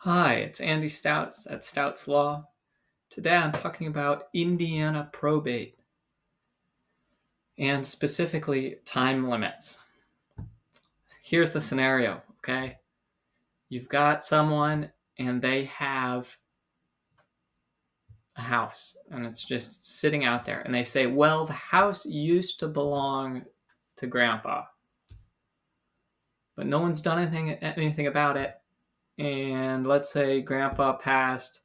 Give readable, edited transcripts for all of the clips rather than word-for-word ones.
Hi, it's Andy Stautz at Stautz Law. Today I'm talking about Indiana probate and specifically time limits. Here's the scenario, okay? You've got someone and they have a house and it's just sitting out there and they say, well, the house used to belong to Grandpa, but no one's done anything about it. And let's say Grandpa passed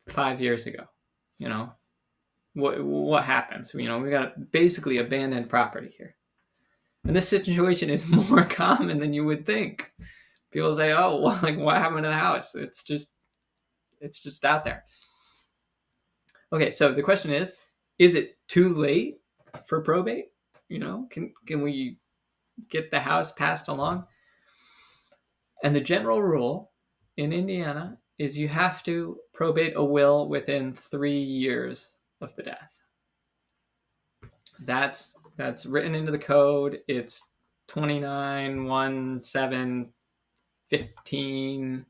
5 years ago, you know, what happens? We got basically abandoned property here. And this situation is more common than you would think. People say, "Oh, well, like what happened to the house?" It's just out there. Okay, so the question is it too late for probate? Can we get the house passed along? And the general rule in Indiana is you have to probate a will within 3 years of the death. That's written into the code. It's 29.17.15,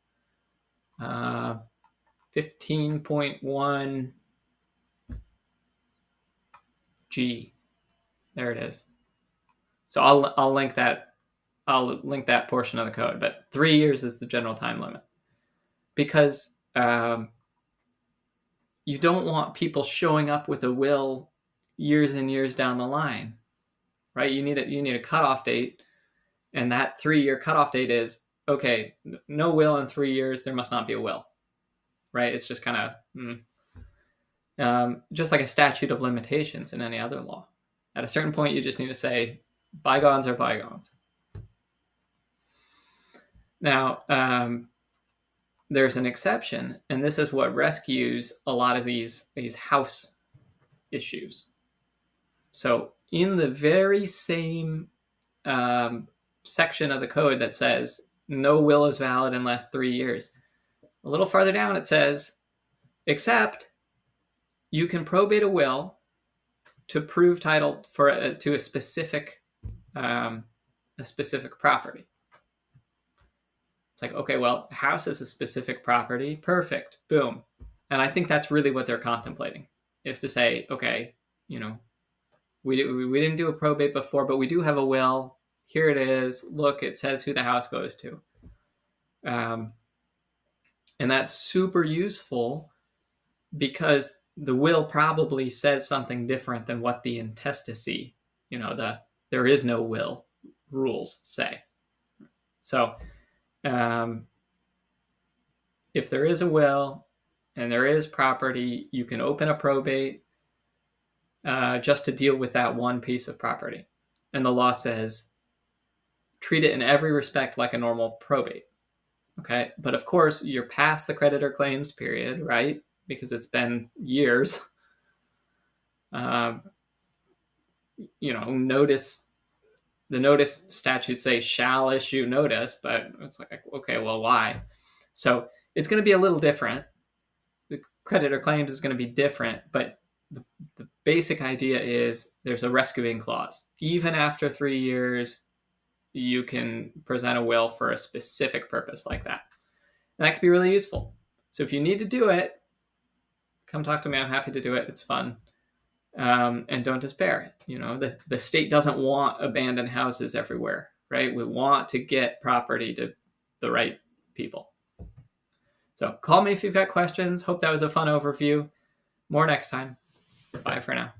15.1 G. There it is. So I'll link that. I'll link that portion of the code. But 3 years is the general time limit because you don't want people showing up with a will years and years down the line, right? You need a cutoff date, and that 3-year cutoff date is okay. No will in 3 years. There must not be a will, right? It's just kind of just like a statute of limitations in any other law. At a certain point, you just need to say bygones are bygones. Now, there's an exception, and this is what rescues a lot of these house issues. So in the very same section of the code that says no will is valid in less 3 years, a little farther down it says, except you can probate a will to prove title to a specific property. It's like, okay, well, house is a specific property. Perfect. Boom. And I think that's really what they're contemplating, is to say, okay, we didn't do a probate before, but we do have a will. Here it is. Look, it says who the house goes to. And that's super useful because the will probably says something different than what the intestacy, there is no will rules say. So if there is a will and there is property, you can open a probate just to deal with that one piece of property. And the law says treat it in every respect like a normal probate. Okay, but of course you're past the creditor claims period, right? Because it's been years. Notice, the notice statutes say shall issue notice, but it's like, okay, well, why? So it's going to be a little different. The creditor claims is going to be different, but the basic idea is there's a rescuing clause. Even after 3 years, you can present a will for a specific purpose like that. And that could be really useful. So if you need to do it, come talk to me. I'm happy to do it. It's fun. And don't despair. The state doesn't want abandoned houses everywhere, right? We want to get property to the right people. So call me if you've got questions. Hope that was a fun overview. More next time. Bye for now.